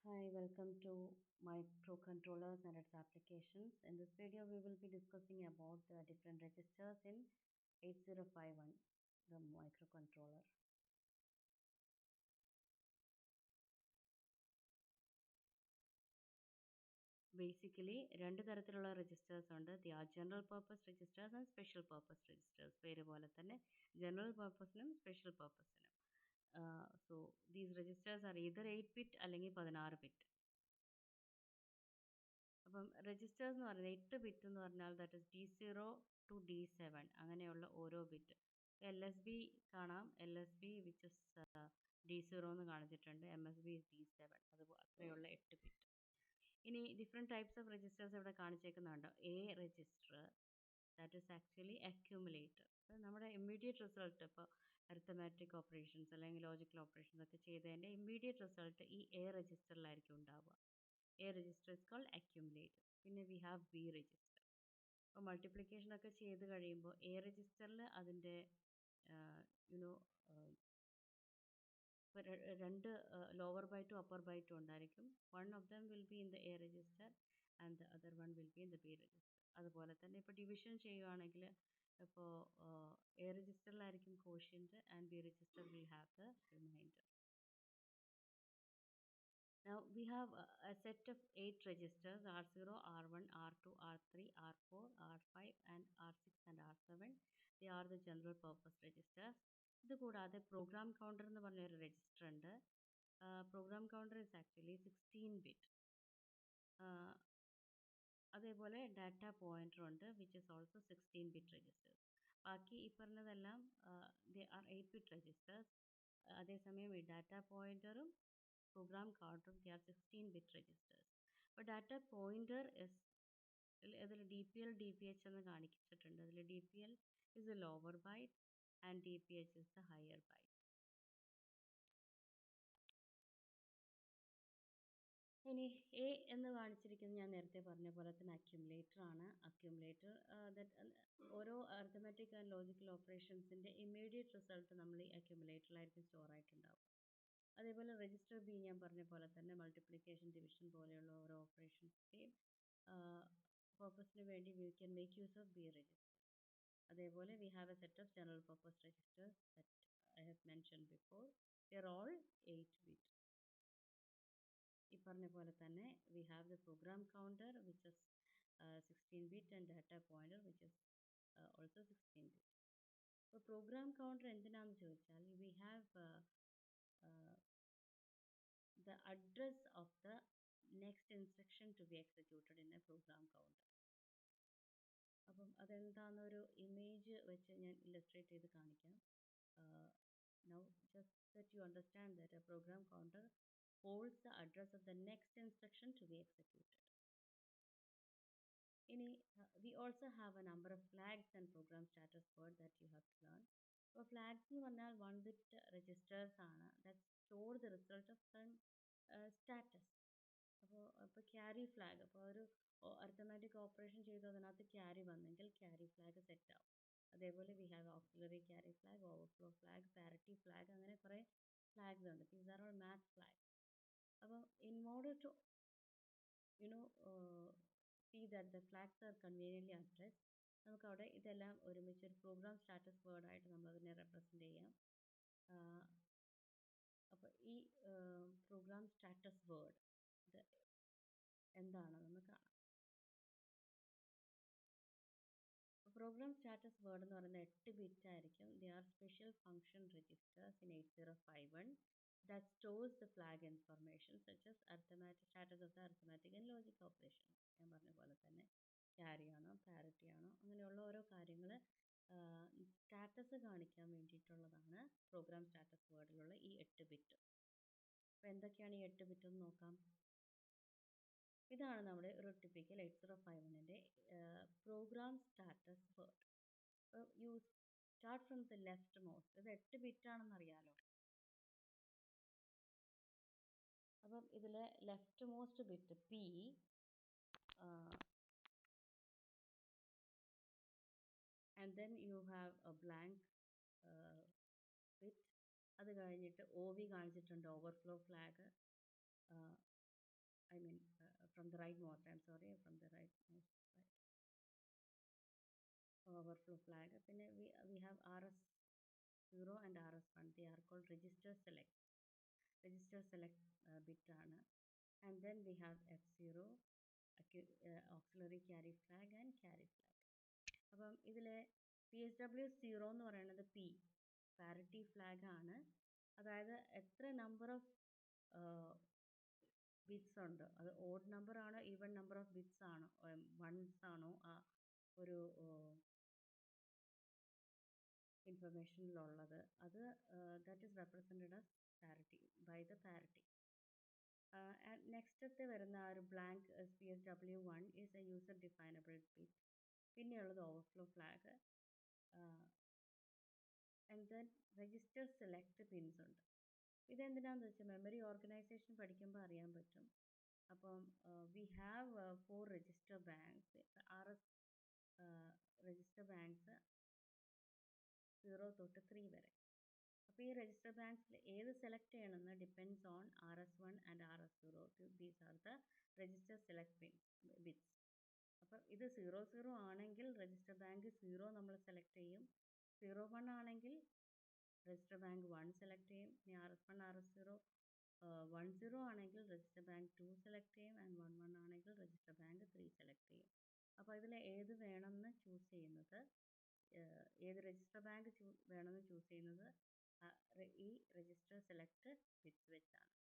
Hi, welcome to microcontrollers and its applications. In this video, we will be discussing about the different registers in 8051, the microcontroller. Basically, രണ്ട് തരത്തിലുള്ള registers ഉണ്ട്. They are general purpose registers and special purpose registers. പേര് പോലെ തന്നെ general purpose നും special purpose നും. So, these registers are either 8-bit അല്ലെങ്കിൽ 16-bit. അപ്പം രജിസ്റ്റേഴ്സ് എന്ന് പറയുന്നത് 8 ബിറ്റ് എന്ന് പറഞ്ഞാൽ that is D0 to D7 അങ്ങനെയുള്ള ഓരോ ബിറ്റ് LSB കാണാം LSB വിച്ച് ഇസ് D0 എന്ന് കാണിച്ചിട്ടുണ്ട് MSB is D7 അത് അത്രയുള്ള 8 ബിറ്റ് ഇനി ഡിഫറെൻറ്റ് ടൈപ്സ് ഓഫ് രജിസ്റ്റേഴ്സ് ഇവിടെ കാണിച്ചേക്കുന്നുണ്ട് a register that is actually accumulator നമ്മുടെ ഇമ്മീഡിയറ്റ് റിസൾട്ട് ഇപ്പോൾ അരിത്തമാറ്റിക് ഓപ്പറേഷൻസ് അല്ലെങ്കിൽ ലോജിക്കൽ ഓപ്പറേഷൻസ് ഒക്കെ ചെയ്തതിൻ്റെ ഇമ്മീഡിയറ്റ് റിസൾട്ട് ഈ എ രജിസ്റ്ററിലായിരിക്കും ഉണ്ടാവുക A register is called accumulator. പിന്നെ we have B register. അപ്പോൾ മൾട്ടിപ്ലിക്കേഷൻ ഒക്കെ ചെയ്ത് കഴിയുമ്പോൾ A രജിസ്റ്ററിൽ അതിൻ്റെ യുനോ രണ്ട് ലോവർ ബൈറ്റും അപ്പർ ബൈറ്റും ഉണ്ടായിരിക്കും one of them will be in the A register and the other one will be in the B register അതുപോലെ തന്നെ ഇപ്പോൾ ഡിവിഷൻ ചെയ്യുകയാണെങ്കിൽ ഇപ്പോൾ A രജിസ്റ്ററിലായിരിക്കും quotient and B register will have the remainder. Now we have a set of 8 registers R0, R1, R2, R3, R4, R5 and R6 and R7. They are the general purpose registers. ഇത് കൂടാതെ program counter എന്ന് പറഞ്ഞൊരു register ഉണ്ട് program counter is actually 16-bit. അതേപോലെ data pointer ഉണ്ട് which is also 16-bit registers ബാക്കി ഈ പറഞ്ഞതെല്ലാം ദേ ആർ 8-bit രജിസ്റ്റേഴ്സ് അതേസമയം ഈ data പോയിന്ററും program counter they are 16-bit registers but data pointer is അതിൽ DPL DPH എന്ന് കാണിച്ചിട്ടുണ്ട് അതിൽ DPL is the lower byte and DPH is the higher byte. ഇനി എ എന്ന് കാണിച്ചിരിക്കുന്നത് ഞാൻ നേരത്തെ പറഞ്ഞ പോലെ തന്നെ അക്യുമുലേറ്റർ ആണ് അക്യുമുലേറ്റർ ഓരോ അരിത്തമാറ്റിക് ആൻഡ് ലോജിക്കൽ ഓപ്പറേഷൻസിൻ്റെ ഇമ്മീഡിയറ്റ് റിസൾട്ട് നമ്മൾ ഈ അക്യുമുലേറ്ററിലായിരിക്കും സ്റ്റോർ ആയിട്ടുണ്ടാവും അതേപോലെ രജിസ്റ്റർ ബി ഞാൻ പറഞ്ഞ പോലെ തന്നെ മൾട്ടിപ്ലിക്കേഷൻ ഡിവിഷൻ പോലെയുള്ള ഓരോ ഓപ്പറേഷൻസിൻ്റെയും പർപ്പസിന് വേണ്ടി we can make use of B register അതേപോലെ we have a set of general purpose registers that I have mention before they are all 8-bit. ഈ പറഞ്ഞ പോലെ തന്നെ we have the program counter which is 16-bit and data pointer which is also 16-bit. അപ്പോൾ program counter എന്തിനാണെന്ന് ചോദിച്ചാൽ we have the address of the next instruction to be executed in a program counter. അപ്പം അതെന്താണെന്നൊരു image വെച്ച് ഞാൻ illustrate ചെയ്ത് കാണിക്കാം. Now just that you understand that a program counter holds the address of the next instruction to be executed. ഇനി we also have a number of flags and program status word that you have to learn. അപ്പോൾ flags എന്ന് പറഞ്ഞാൽ 1-bit registers ആണ് that store the result of some status. അപ്പോൾ carry flag അപ്പോൾ ഒരു arithmetic operation ചെയ്ത് അതിനകത്ത് ക്യാരി വന്നെങ്കിൽ ക്യാരി ഫ്ലാഗ് സെറ്റ് ആവും അതേപോലെ we have auxiliary carry flag overflow flag parity flag അങ്ങനെ കുറേ ഫ്ലാഗ്സ് ഉണ്ട് these are all match flag അപ്പോൾ in order to you know see that the flags are conveniently addressed നമുക്കവിടെ ഇതെല്ലാം ഒരുമിച്ച് ഒരു പ്രോഗ്രാം സ്റ്റാറ്റസ് വേർഡായിട്ട് നമ്മളതിനെ റെപ്രസെൻ്റ് ചെയ്യാം അപ്പോൾ ഈ പ്രോഗ്രാം സ്റ്റാറ്റസ് വേർഡ് ഇത് എന്താണെന്ന് കാണാം പ്രോഗ്രാം സ്റ്റാറ്റസ് വേർഡ് എന്ന് പറയുന്നത് 8-bit ആയിരിക്കും they are special function registers in 8051 that stores the flag information such as arithmetic status of the arithmetic and logic operation ഞാൻ പറഞ്ഞ പോലെ തന്നെ ക്യാരി ആണോ പാരിറ്റി ആണോ അങ്ങനെയുള്ള ഓരോ കാര്യങ്ങൾ സ്റ്റാറ്റസ് കാണിക്കാൻ വേണ്ടിയിട്ടുള്ളതാണ് പ്രോഗ്രാം സ്റ്റാറ്റസ് വേർഡിലുള്ള ഈ 8-bit. അപ്പോൾ എന്തൊക്കെയാണ് ഈ 8-bit എന്ന് നോക്കാം ഇതാണ് നമ്മുടെ ഒരു ടിപ്പിക്കൽ 8051ൻ്റെ program status word you start from the left most ഇത് 8-bit ആണെന്ന് അറിയാലോ അപ്പം ഇതിലെ left most bit P and then you have a blank bit അത് കഴിഞ്ഞിട്ട് ഒ വി കാണിച്ചിട്ടുണ്ട് overflow flag I mean, from the rightmost, I'm sorry, from the rightmost, right, overflow flag. Then we have RS0 and RS1. They are called register select bit ആണ്. And then we have F0, auxiliary carry flag and carry flag. അപ്പം ഇതിലെ PSW0 എന്ന് പറയുന്നത് parity flag ആണ്. അതായത് എത്ര number of bits ഉണ്ട്, അത് ഓഡ് നമ്പർ ആണോ ഈവൻ നമ്പർ ഓഫ് ബിറ്റ്സ് ആണോ വൺസ് ആണോ ആ ഒരു ഇൻഫർമേഷനിലുള്ളത്, അത് that is represented as parity by the parity. നെക്സ്റ്റത്തെ വരുന്ന ആ ഒരു blank PSW1 is a user definable bit. പിന്നെയുള്ളത് overflow flag. And then register select pins ഉണ്ട്. ഇതെന്തിനാന്ന് വെച്ചാൽ മെമ്മറി ഓർഗനൈസേഷൻ പഠിക്കുമ്പോൾ അറിയാൻ പറ്റും. അപ്പം we have 4 register banks, RS register banks 0 തൊട്ട് 3 വരെ. അപ്പോൾ ഈ രജിസ്റ്റർ ബാങ്ക്സിൽ ഏത് സെലക്ട് ചെയ്യണമെന്ന് depends on RS1 and RS0. These are the register select bits. അപ്പം ഇത് 00 ആണെങ്കിൽ രജിസ്റ്റർ ബാങ്ക് 0 നമ്മൾ സെലക്ട് ചെയ്യും. 01 ആണെങ്കിൽ രജിസ്റ്റർ ബാങ്ക് 1 സെലക്ട് ചെയ്യും. ഇനി RS1 RS0 10 ആണെങ്കിൽ രജിസ്റ്റർ ബാങ്ക് 2 സെലക്ട് ചെയ്യും. ആൻഡ് 11 ആണെങ്കിൽ രജിസ്റ്റർ ബാങ്ക് 3 സെലക്ട് ചെയ്യും. അപ്പോൾ ഇതിൽ ഏത് വേണമെന്ന് ചൂസ് ചെയ്യുന്നത്, ഏത് രജിസ്റ്റർ ബാങ്ക് വേണമെന്ന് ചൂസ് ചെയ്യുന്നത് ഈ രജിസ്റ്റർ സെലക്ട് ബിറ്റ്സ് വെച്ചാണ്.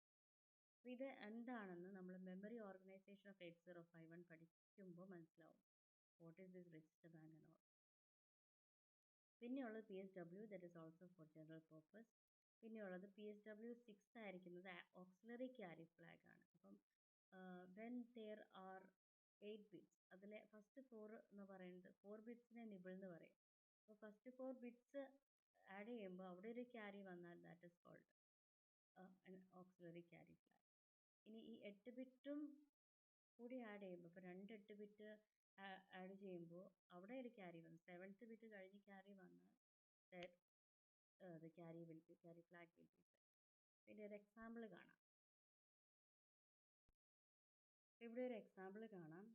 അപ്പോൾ ഇത് എന്താണെന്ന് നമ്മൾ മെമ്മറി ഓർഗനൈസേഷൻ ഓഫ് 8051 പഠിക്കുമ്പോൾ മനസ്സിലാവും. What is this register bank and all. പിന്നെയുള്ളത് PSW, that is also for general purpose. പിന്നെയുള്ളത് PSW6 ആയിരിക്കുന്നത് ഓക്സിലറി ക്യാരി ഫ്ലാഗ് ആണ്. അപ്പം വെൻ ദെയർ ആർ 8 ബിറ്റ്സ്, അതിലെ ഫസ്റ്റ് 4 എന്ന് പറയുന്നത് 4 ബിറ്റ്സിനെ നിബിൾ എന്ന് പറയും. അപ്പോൾ ഫസ്റ്റ് 4 ബിറ്റ്സ് ആഡ് ചെയ്യുമ്പോൾ അവിടെ ഒരു ക്യാരി വന്നാൽ that is called auxiliary carry flag. ഇനി ഈ 8 ബിറ്റും കൂടി ആഡ് ചെയ്യുമ്പോൾ, ഇപ്പോൾ 2 8 ബിറ്റ് ആഡ് ചെയ്യുമ്പോൾ അവിടെ ഒരു ക്യാരി വന്നു, 7th ബിറ്റ് കഴിഞ്ഞ് ക്യാരി വന്നാൽ carry flag will be set. പിന്നെ ഒരു എക്സാമ്പിൾ കാണാം. ഇവിടെ ഒരു എക്സാമ്പിൾ കാണാം.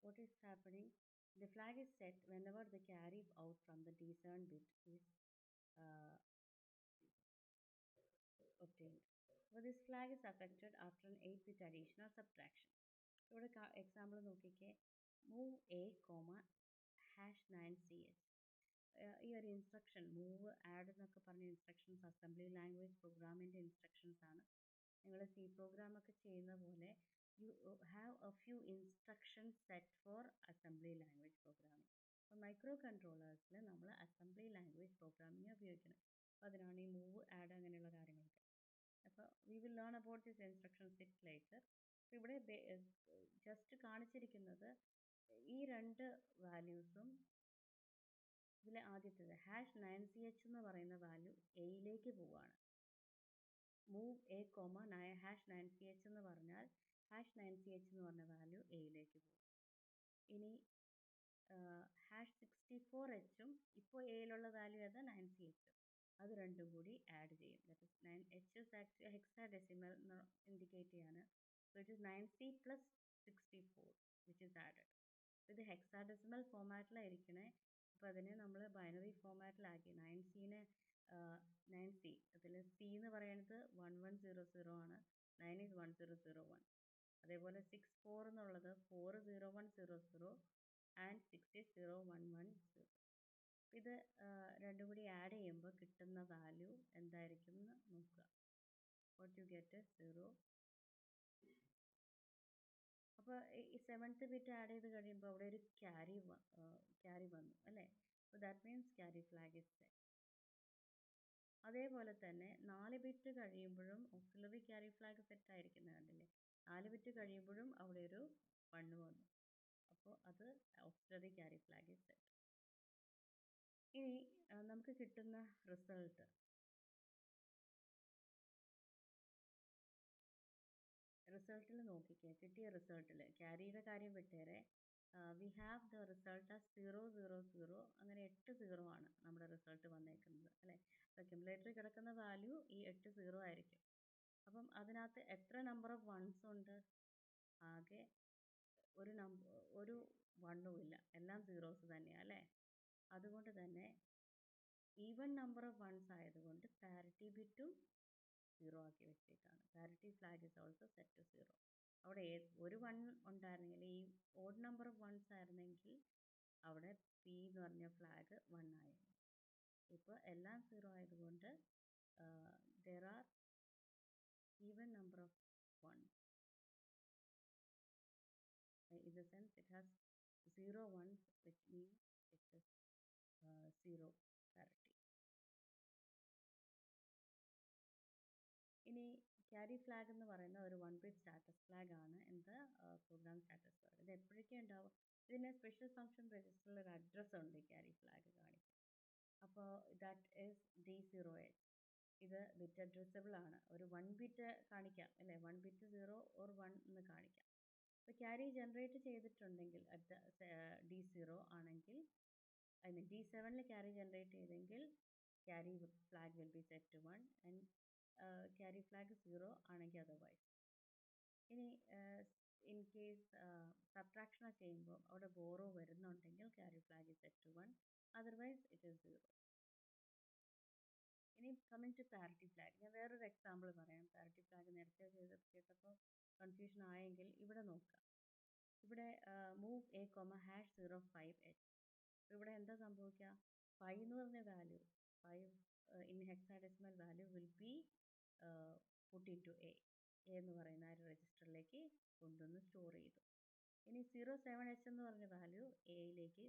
What is happening, the flag is set whenever the carry out from the discern bit is obtained. So this flag is affected after an 8-bit addition or subtraction. ഇവിടെ example നോക്കിക്കേ. Move A, #9cs. ഈ ഒരു instruction move add എന്നൊക്കെ പറഞ്ഞ instructions assembly language പ്രോഗ്രാമിൻ്റെ instructions ആണ്. നിങ്ങൾ C പ്രോഗ്രാമൊക്കെ ചെയ്യുന്ന പോലെ you have a few instructions set for assembly language programming. അപ്പോൾ മൈക്രോ കൺട്രോളേഴ്സിൽ നമ്മൾ അസംബ്ലി ലാംഗ്വേജ് പ്രോഗ്രാമിംഗ് ഉപയോഗിക്കുന്നത്. അപ്പോൾ അതിനാണ് ഈ മൂവ് ആഡ് അങ്ങനെയുള്ള കാര്യങ്ങളൊക്കെ. അപ്പോൾ we will learn about this instruction set later. ഇവിടെ ജസ്റ്റ് കാണിച്ചിരിക്കുന്നത് ഈ രണ്ട് വാല്യൂസും, ഇതിലെ ആദ്യത്തേത് #9ch എന്ന് പറയുന്ന വാല്യൂ എയിലേക്ക് പോവുകയാണ്. മൂവ് A, #9ch എന്ന് പറഞ്ഞാൽ #9ch എന്ന് പറഞ്ഞ വാല്യൂ എയിലേക്ക് പോകും. ഇനി #64hഉം ഇപ്പോൾ എയിലുള്ള വാല്യൂ ഏതാ 9ch, അത് രണ്ടും കൂടി ആഡ് ചെയ്യും. That is 9h is actually hexadecimal indicate ചെയ്യാണ്. So it is 9c + 64 which is added. ഇത് ഹെക്സാഡെസിമൽ ഫോമാറ്റിലായിരിക്കണേ. അപ്പോൾ അതിനെ നമ്മൾ ബൈനറി ഫോമാറ്റിലാക്കി 9c അതിൽ c എന്ന് പറയുന്നത് 1100 ആണ്, 9 is 1001. അതേപോലെ 64 എന്നുള്ളത് 40100 ആൻഡ് 6 is 0110. ഇത് രണ്ടും കൂടി ആഡ് ചെയ്യുമ്പോൾ കിട്ടുന്ന വാല്യൂ എന്തായിരിക്കും എന്ന് നോക്കുക. What you get 0. അപ്പോൾ ഈ 7th ബിറ്റ് ആഡ് ചെയ്ത് കഴിയുമ്പോൾ അവിടെ ഒരു ക്യാരി വന്നു അല്ലേ. അപ്പോൾ that means carry flag is set. അതേപോലെ തന്നെ 4 ബിറ്റ് കഴിയുമ്പോഴും ഓക്സിലറി ക്യാരി ഫ്ലാഗ് സെറ്റ് ആയിരിക്കുന്നത് കണ്ടില്ലേ. 4 ബിറ്റ് കഴിയുമ്പോഴും അവിടെ ഒരു 1 വന്നു. അപ്പോൾ അത് auxiliary carry flag is set. ഇനി നമുക്ക് കിട്ടുന്ന റിസൾട്ടിൽ നോക്കിക്കേ. കിട്ടിയ റിസൾട്ടിൽ ക്യാരിയുടെ കാര്യം വിട്ടേരെ. We have the result as 000. അങ്ങനെ 8 0 ആണ് നമ്മുടെ റിസൾട്ട് വന്നേക്കുന്നത് അല്ലേ. അപ്പോൾ അക്യുമുലേറ്ററിൽ കിടക്കുന്ന വാല്യൂ ഈ 8 0 ആയിരിക്കും. അപ്പം അതിനകത്ത് എത്ര നമ്പർ ഓഫ് വൺസ് ഉണ്ട്? ആകെ ഒരു വണ്ണും ഇല്ല, എല്ലാം സീറോസ് തന്നെയാണ് അല്ലേ? അതുകൊണ്ട് തന്നെ ഈവൻ നമ്പർ ഓഫ് വൺസ് ആയതുകൊണ്ട് പാരിറ്റി ബിറ്റും സീറോ ആക്കി വെച്ചേക്കാണ്. Parity flag is also set to zero. അവിടെ ഒരു വൺ ഉണ്ടായിരുന്നെങ്കിൽ, ഈ ഓഡ് നമ്പർ ഓഫ് വൺസ് ആയിരുന്നെങ്കിൽ അവിടെ പി എന്ന് പറഞ്ഞ ഫ്ലാഗ് വൺ ആയിരുന്നു. ഇപ്പോൾ എല്ലാം സീറോ ആയതുകൊണ്ട് there are even number of ones. In the sense it has 0 ones, which means it is zero parity. ഇനി ക്യാരി ഫ്ലാഗ് എന്ന് പറയുന്ന ഒരു 1-bit സ്റ്റാറ്റസ് ഫ്ലാഗ് ആണ് എന്ത് പ്രോഗ്രാം സ്റ്റാറ്റസ് ഫ്ലാഗ്. ഇത് എപ്പോഴൊക്കെ ഉണ്ടാവും? ഇതിന് സ്പെഷ്യൽ ഫംഗ്ഷൻ രജിസ്റ്ററിൽ ഒരു അഡ്രസ്സ് ഉണ്ട് ക്യാരി ഫ്ലാഗ് കാണിക്കും. അപ്പോൾ ദാറ്റ് ഈസ് D0H. ഇത് ബിറ്റ് അഡ്രസ്സബിൾ ആണ്. ഒരു 1 ബിറ്റ് കാണിക്കാം അല്ലേ? 1 ബിറ്റ് 0 ഓർ 1 എന്ന് കാണിക്കാം. ഇപ്പോൾ ക്യാരി ജനറേറ്റ് ചെയ്തിട്ടുണ്ടെങ്കിൽ D0 ആണെങ്കിൽ, ഐ മീൻ D7ൽ ക്യാരി ജനറേറ്റ് ചെയ്തെങ്കിൽ carry flag will be set to 1 and carry flag 0 ആണെങ്കിൽ അതർവൈസ്. ഇനി ഇൻ കേസ് സബ്ട്രാക്ഷൻ ചെയ്യുമ്പോൾ അവിടെ ബോറോ വരുന്നുണ്ടെങ്കിൽ carry flag is set to 1, otherwise it is 0. ഇനി കമ്മിങ് ടു പാരിറ്റി ഫ്ലാഗ്, ഞാൻ വേറൊരു എക്സാമ്പിൾ പറയാം. പാരിറ്റി ഫ്ലാഗ് നേരത്തെ കേട്ടപ്പോൾ കൺഫ്യൂഷൻ ആയെങ്കിൽ ഇവിടെ നോക്കാം. ഇവിടെ മൂവ് എ #05H. ഇവിടെ എന്താ സംഭവിക്കുക? 5 എന്ന് പറഞ്ഞ value, 5 in hexadecimal value will be put into A എന്ന് പറയുന്ന ആ ഒരു രജിസ്റ്ററിലേക്ക് കൊണ്ടുവന്ന് സ്റ്റോർ ചെയ്തു. ഇനി 07H എന്ന് പറഞ്ഞ വാല്യൂ എയിലേക്ക്,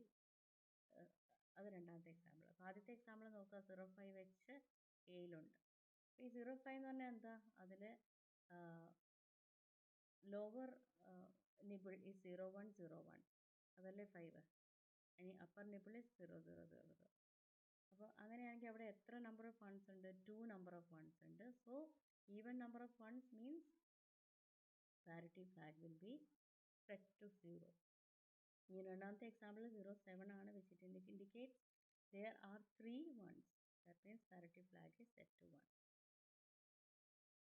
അത് രണ്ടാമത്തെ എക്സാമ്പിൾ. അപ്പോൾ ആദ്യത്തെ എക്സാമ്പിൾ നോക്കുക, 05H എയിലുണ്ട്. ഈ 05 എന്ന് പറഞ്ഞാൽ എന്താ? അതിൽ ലോവർ നിബിൾ ഈ 0101 അതല്ലേ 5. ഇനി അപ്പർ നിബിൾ ഇസ് 0000. അപ്പോൾ അങ്ങനെയാണെങ്കിൽ അവിടെ എത്ര നമ്പർ ഓഫ് വൺസ് ഉണ്ട്? 2 നമ്പർ ഓഫ് വൺസ് ഉണ്ട്. So even number of ones means parity flag will be set to 0. ഈ രണ്ടാമത്തെ എക്സാമ്പിൾ 07 ആണ്, which it indicates there are 3 ones. That means parity flag is set to 1.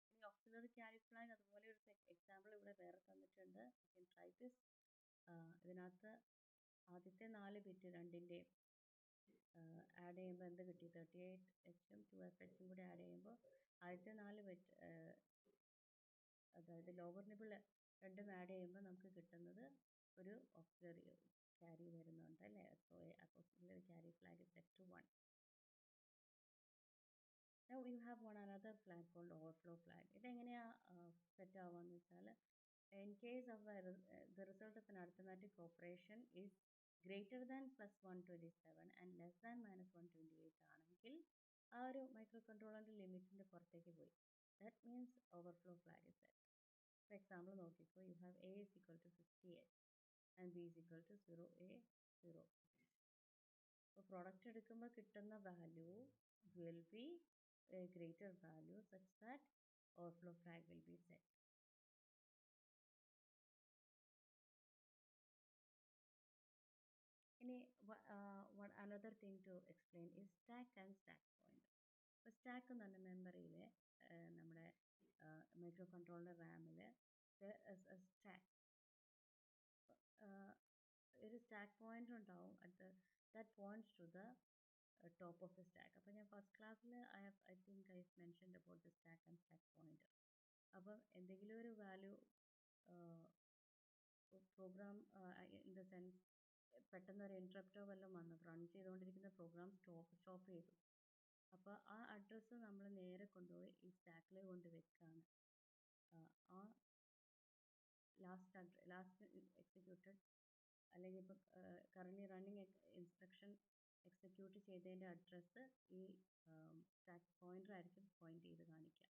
ഇനി auxiliary carry flag അതുപോലെ ഒരു example ഇവിടെ വേറെ തന്നിട്ടുണ്ട്. You can try this. ഇതിനകത്ത് ആദ്യത്തെ 4 ബിറ്റ് രണ്ടിൻ്റെയും ആഡ് ചെയ്യുമ്പോൾ എന്ത് കിട്ടി? 38Hഉം 2FHഉം കൂടി ആഡ് ചെയ്യുമ്പോൾ ആദ്യത്തെ 4 ബിറ്റ്, അതായത് ലോവർ നിബിൾ രണ്ടും ആഡ് ചെയ്യുമ്പോൾ നമുക്ക് കിട്ടുന്നത് ഒരു ഓക്സിലറി ക്യാരി വരുന്നുണ്ട് അല്ലേ? So auxiliary carry flag set to 1. Now you have another flag called overflow flag. ഇതെങ്ങനെയാ സെറ്റ് ആവുകയെന്ന് വെച്ചാൽ, in case of the result of an arithmetic operation is greater than +127 and less than -128 ആണെങ്കിൽ ആ ഒരു micro കൺട്രോളറിൻ്റെ ലിമിറ്റിൻ്റെ പുറത്തേക്ക് പോയി. That means overflow flag is set. For example നോക്കിക്കോ, you have A is equal to 58 and B is equal to 0A0. അപ്പോൾ product എടുക്കുമ്പോൾ കിട്ടുന്ന value will be a greater value such that overflow flag will be set. ഇനി another thing to explain is stack and stack pointer. ഇപ്പോൾ stack എന്ന് പറഞ്ഞ മെമ്മറിയിലെ നമ്മുടെ micro controller റാമിൽ stack, ഒരു stack pointer ഉണ്ടാവും. that points to the top of the stack. അപ്പോൾ ഞാൻ first ക്ലാസ്സിൽ I think I mentioned about the stack and stack pointer. അപ്പം എന്തെങ്കിലും ഒരു value program in the sense പെട്ടെന്ന് ഒരു ഇൻട്രപ്റ്റോ വല്ലതും വന്നു, റൺ ചെയ്തുകൊണ്ടിരിക്കുന്ന പ്രോഗ്രാം സ്റ്റോപ്പ് ചെയ്തു. അപ്പോൾ ആ അഡ്രസ്സ് നമ്മൾ നേരെ കൊണ്ടുപോയി ഈ സ്റ്റാക്കിൽ കൊണ്ട് വെക്കുകയാണ്. ആ ലാസ്റ്റ് എക്സിക്യൂട്ടഡ് അല്ലെങ്കിൽ ഇപ്പോൾ കറൻറ്റ്ലി റണ്ണിങ് ഇൻസ്ട്രക്ഷൻ എക്സിക്യൂട്ട് ചെയ്തതിൻ്റെ അഡ്രസ്സ് ഈ സ്റ്റാക്ക് പോയിന്റർ ആയിരിക്കും പോയിന്റ് ചെയ്ത് കാണിക്കുക.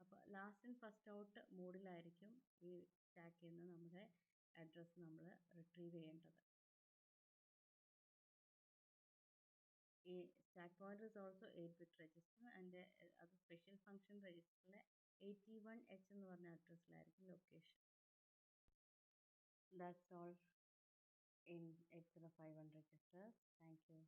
അപ്പോൾ ലാസ്റ്റ് ആൻഡ് ഫസ്റ്റ് ഔട്ട് മോഡിലായിരിക്കും ഈ സ്റ്റാക്കിൽ നിന്ന് നമ്മുടെ അഡ്രസ്സ് നമ്മൾ റിട്രീവ് ചെയ്യേണ്ടത്. ഈ stack pointer is also 8-bit register and അത് സ്പെഷ്യൽ ഫംഗ്ഷൻ രജിസ്റ്ററിലെ 81H എന്ന് പറഞ്ഞ അഡ്രസ്സിലായിരിക്കും location. That's all in 8051 register. Thank you.